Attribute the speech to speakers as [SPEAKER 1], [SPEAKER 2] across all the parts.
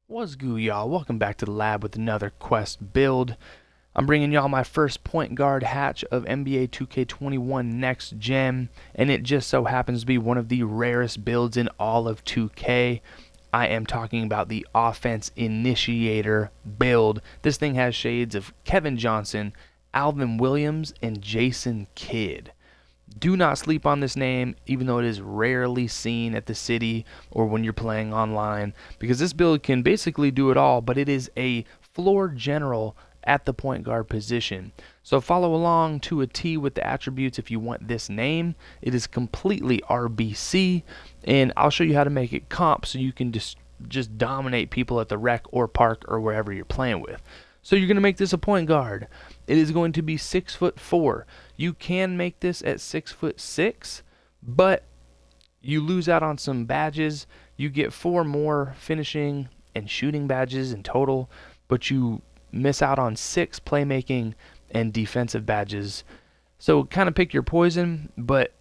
[SPEAKER 1] What's good, y'all? Welcome back to the lab with another Quest build. I'm bringing y'all my first point guard hatch of NBA 2K21 Next Gen, and it just so happens to be one of the rarest builds in all of 2K. I am talking about the Offense Initiator build. This thing has shades of Kevin Johnson, Alvin Williams, and Jason Kidd. Do not sleep on this name, even though it is rarely seen at the city or when you're playing online, because this build can basically do it all, but it is a floor general at the point guard position. So follow along to a T with the attributes if you want this name. It is completely RBC, and I'll show you how to make it comp so you can just dominate people at the rec or park or wherever you're playing with. So you're going to make this a point guard. It is going to be 6'4". You can make this at 6'6", but you lose out on some badges. You get 4 more finishing and shooting badges in total, but you miss out on 6 playmaking and defensive badges. So kind of pick your poison, but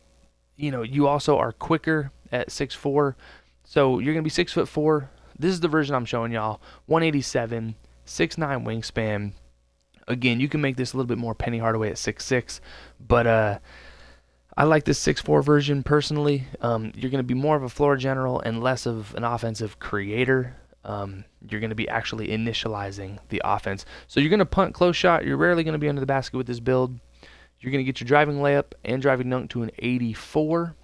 [SPEAKER 1] you also are quicker at 6'4". So you're going to be 6'4". This is the version I'm showing y'all. 187. 6'9" wingspan. Again, you can make this a little bit more Penny Hardaway at 6'6", but I like this 6'4" version personally. You're going to be more of a floor general and less of an offensive creator. You're going to be actually initializing the offense. So you're going to punt close shot. You're rarely going to be under the basket with this build. You're going to get your driving layup and driving dunk to an 84.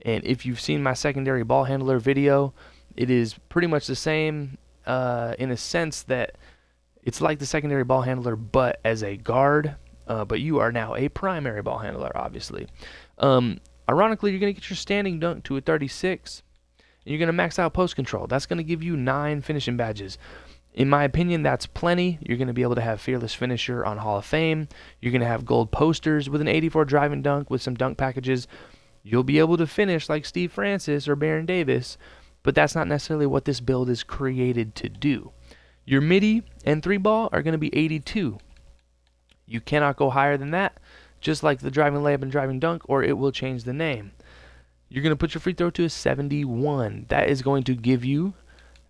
[SPEAKER 1] And if you've seen my secondary ball handler video, it is pretty much the same in a sense that it's like the secondary ball handler, but as a guard. But you are now a primary ball handler, obviously. Ironically, you're going to get your standing dunk to a 36. And you're going to max out post control. That's going to give you 9 finishing badges. In my opinion, that's plenty. You're going to be able to have Fearless Finisher on Hall of Fame. You're going to have gold posters with an 84 driving dunk with some dunk packages. You'll be able to finish like Steve Francis or Baron Davis, but that's not necessarily what this build is created to do. Your midi and 3-ball are going to be 82. You cannot go higher than that, just like the driving layup and driving dunk, or it will change the name. You're going to put your free throw to a 71. That is going to give you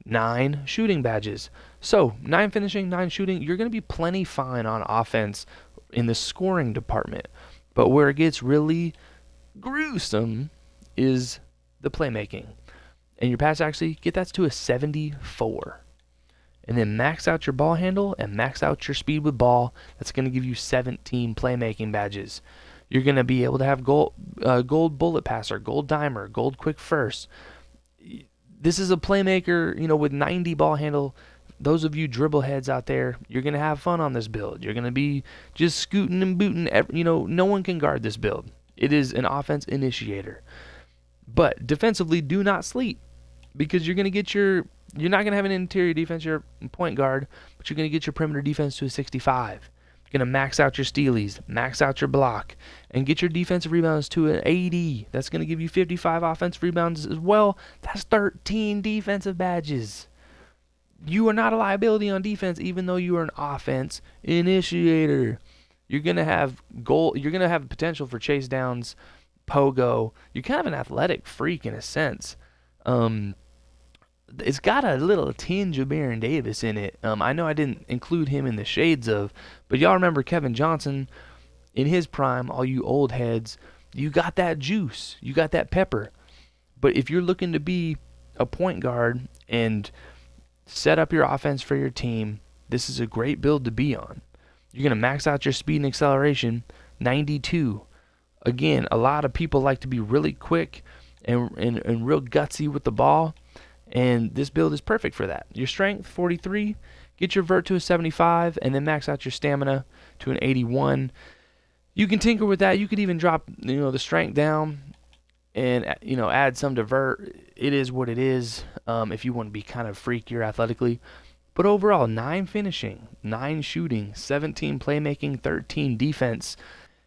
[SPEAKER 1] 9 shooting badges. So 9 finishing, 9 shooting. You're going to be plenty fine on offense in the scoring department. But where it gets really gruesome is the playmaking. And your pass actually, get that to a 74. And then max out your ball handle and max out your speed with ball. That's going to give you 17 playmaking badges. You're going to be able to have gold bullet passer, gold dimer, gold quick first. This is a playmaker, with 90 ball handle. Those of you dribble heads out there, you're going to have fun on this build. You're going to be just scooting and booting. No one can guard this build. It is an offense initiator. But defensively, do not sleep, because you're going to get you're not going to have an interior defense, you're a point guard, but you're going to get your perimeter defense to a 65. You're going to max out your stealies, max out your block, and get your defensive rebounds to an 80. That's going to give you 55 offensive rebounds as well. That's 13 defensive badges. You are not a liability on defense, even though you are an offense initiator. You're going to have You're going to have potential for chase downs, pogo. You're kind of an athletic freak in a sense. It's got a little tinge of Baron Davis in it. I know I didn't include him in the shades of, but y'all remember Kevin Johnson in his prime, all you old heads, you got that juice, you got that pepper. But if you're looking to be a point guard and set up your offense for your team, this is a great build to be on. You're going to max out your speed and acceleration, 92. Again, a lot of people like to be really quick and real gutsy with the ball. And this build is perfect for that. Your strength, 43. Get your vert to a 75, and then max out your stamina to an 81. You can tinker with that. You could even drop, the strength down and, add some to vert. It is what it is. If you want to be kind of freakier athletically. But overall, 9 finishing, 9 shooting, 17 playmaking, 13 defense.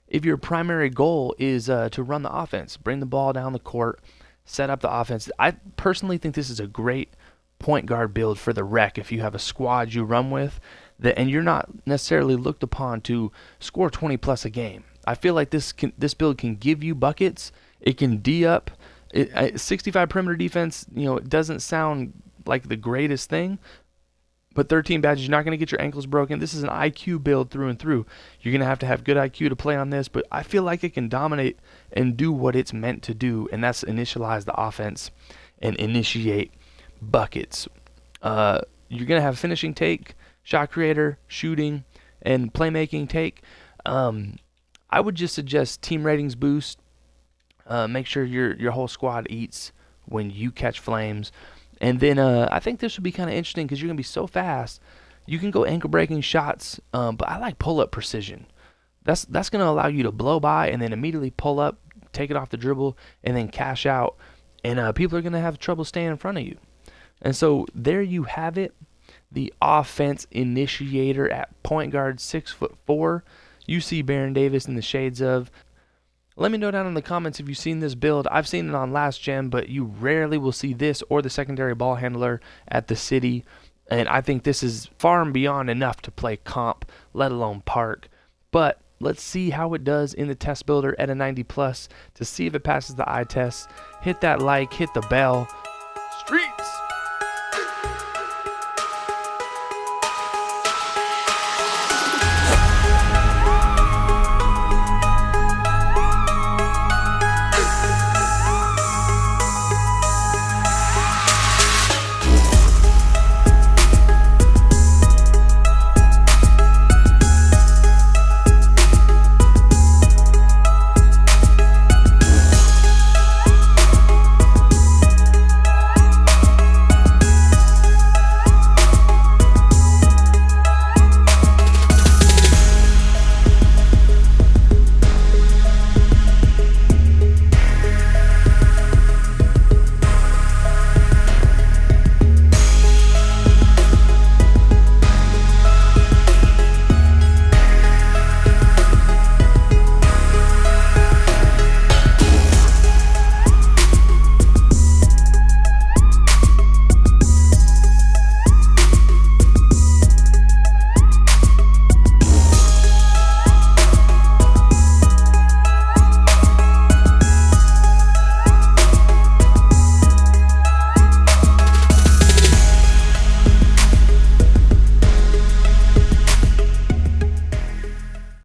[SPEAKER 1] If your primary goal is to run the offense, bring the ball down the court, set up the offense. I personally think this is a great point guard build for the rec if you have a squad you run with, and you're not necessarily looked upon to score 20 plus a game. I feel like this build can give you buckets. It can D up. 65 perimeter defense, it doesn't sound like the greatest thing, But 13 badges, you're not going to get your ankles broken. This is an IQ build through and through. You're going to have good IQ to play on this, but I feel like it can dominate and do what it's meant to do, and that's initialize the offense and initiate buckets. You're going to have finishing take, shot creator, shooting, and playmaking take. I would just suggest team ratings boost. Make sure your whole squad eats when you catch flames. And then I think this would be kind of interesting because you're going to be so fast. You can go ankle breaking shots, but I like pull-up precision. That's going to allow you to blow by and then immediately pull up, take it off the dribble, and then cash out. And people are going to have trouble staying in front of you. And so there you have it. The offense initiator at point guard, 6'4". You see Baron Davis in the shades of. Let me know down in the comments if you've seen this build. I've seen it on Last Gem, but you rarely will see this or the secondary ball handler at the City. And I think this is far and beyond enough to play comp, let alone park. But let's see how it does in the test builder at a 90+ to see if it passes the eye test. Hit that like, hit the bell. Streets!